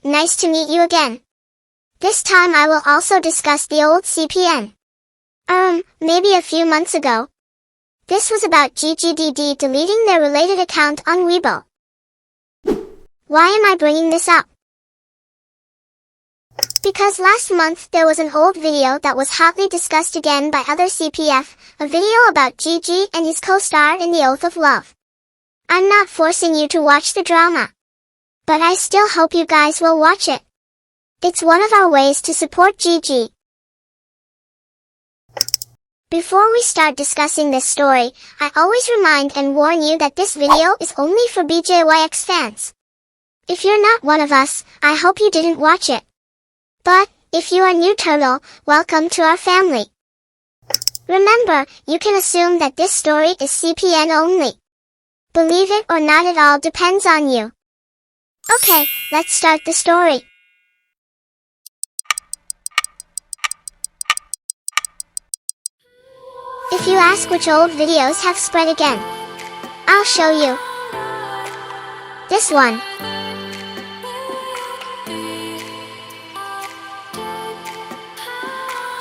nice to meet you again. This time I will also discuss the old CPN. Maybe a few months ago. This was about GGDD deleting their related account on Weibo. Why am I bringing this up? Because last month there was an old video that was hotly discussed again by other CPF, a video about GG and his co-star in The Oath of Love. I'm not forcing you to watch the drama. But I still hope you guys will watch it. It's one of our ways to support GG. Before we start discussing this story, I always remind and warn you that this video is only for BJYX fans. If you're not one of us, I hope you didn't watch it. But, if you are new turtle, welcome to our family. Remember, you can assume that this story is CPN only. Believe it or not, it all depends on you. Okay, let's start the story. If you ask which old videos have spread again, I'll show you. This one.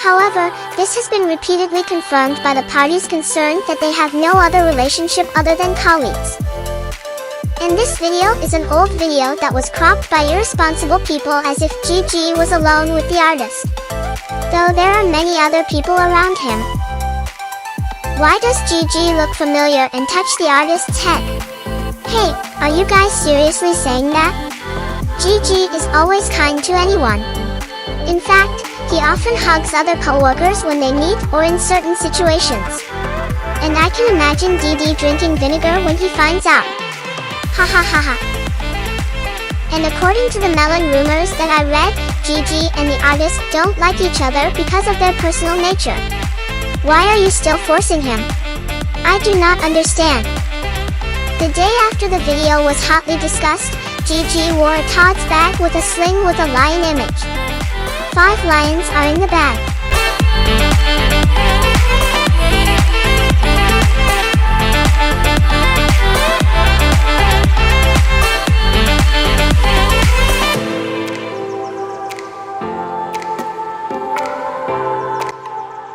However, this has been repeatedly confirmed by the parties concerned that they have no other relationship other than colleagues. And this video is an old video that was cropped by irresponsible people as if GG was alone with the artist. Though there are many other people around him. Why does GG look familiar and touch the artist's head? Hey, are you guys seriously saying that? GG is always kind to anyone. In fact, he often hugs other co-workers when they meet or in certain situations. And I can imagine DD drinking vinegar when he finds out. Ha ha ha ha. And according to the melon rumors that I read, GG and the artist don't like each other because of their personal nature. Why are you still forcing him? I do not understand. The day after the video was hotly discussed, GG wore a Todd's bag with a sling with a lion image. 5 lions are in the bag.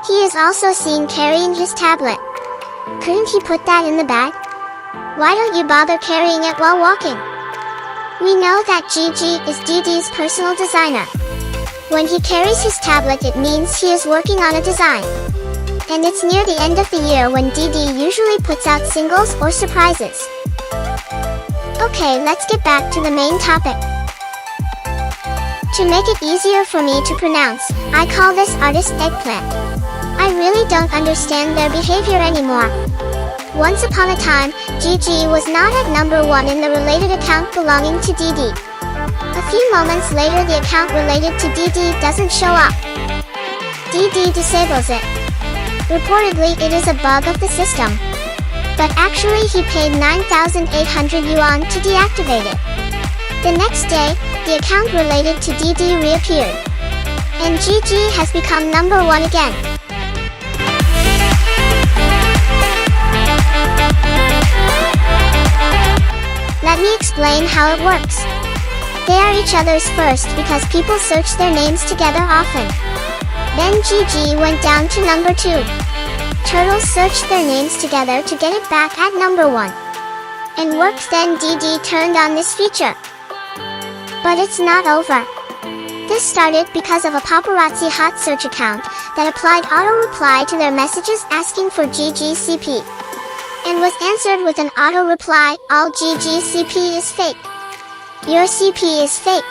He is also seen carrying his tablet. Couldn't he put that in the bag? Why don't you bother carrying it while walking? We know that GG is DD's personal designer. When he carries his tablet, it means he is working on a design. And it's near the end of the year when DD usually puts out singles or surprises. Okay, let's get back to the main topic. To make it easier for me to pronounce, I call this artist Eggplant. I really don't understand their behavior anymore. Once upon a time, GG was not at number 1 in the related account belonging to DD. A few moments later, the account related to DD doesn't show up. DD disables it. Reportedly, it is a bug of the system. But actually he paid 9,800 yuan to deactivate it. The next day, the account related to DD reappeared. And GG has become number 1 again. Let me explain how it works. They are each other's first because people search their names together often. Then GG went down to number 2. Turtles searched their names together to get it back at number 1. And worked. Then DD turned on this feature. But it's not over. This started because of a paparazzi hot search account that applied auto-reply to their messages asking for GGCP. And was answered with an auto-reply, all GGCP is fake. Your CP is fake.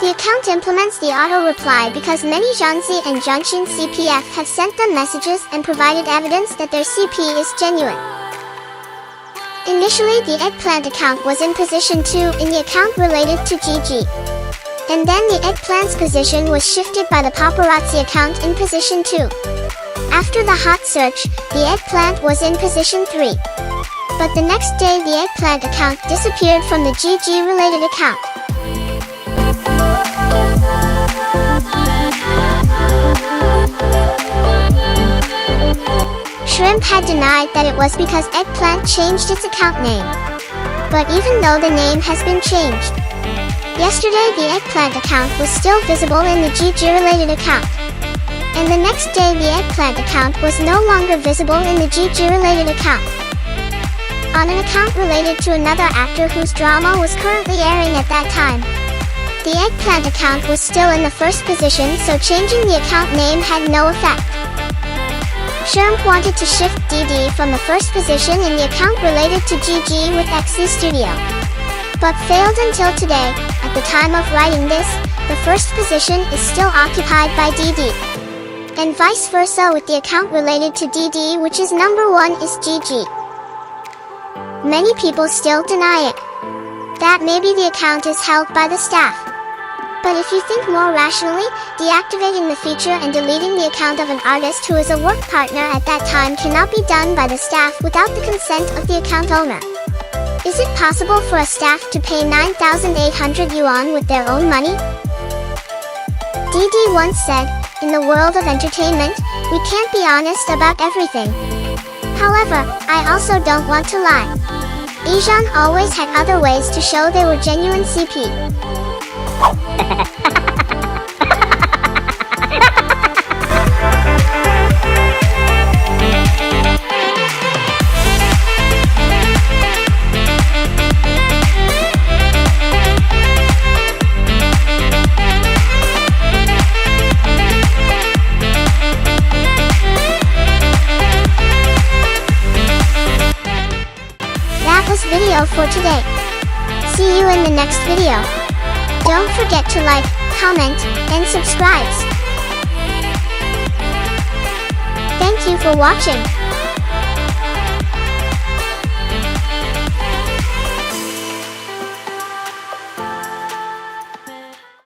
The account implements the auto-reply because many Zhanzi and Zhanshin CPF have sent them messages and provided evidence that their CP is genuine. Initially, the Eggplant account was in position 2 in the account related to GG. And then the Eggplant's position was shifted by the paparazzi account in position 2. After the hot search, the Eggplant was in position 3. But the next day the Eggplant account disappeared from the GG related account. Shrimp had denied that it was because Eggplant changed its account name. But even though the name has been changed, Yesterday the eggplant account was still visible in the GG related account. And the next day the eggplant account was no longer visible in the GG related account. On an account related to another actor whose drama was currently airing at that time. The eggplant account was still in the first position, so changing the account name had no effect. Sherm wanted to shift DD from the first position in the account related to GG with XZ Studio, but failed until today. At the time of writing this, the first position is still occupied by DD. And vice versa with the account related to DD, which is number 1 is GG. Many people still deny it, that maybe the account is held by the staff. But if you think more rationally, deactivating the feature and deleting the account of an artist who is a work partner at that time cannot be done by the staff without the consent of the account owner. Is it possible for a staff to pay 9,800 yuan with their own money? DD once said, "In the world of entertainment, we can't be honest about everything." However, I also don't want to lie. YiZhan always had other ways to show they were genuine CP. That was video for today. See you in the next video. Don't forget to like, comment, and subscribe. Thank you for watching.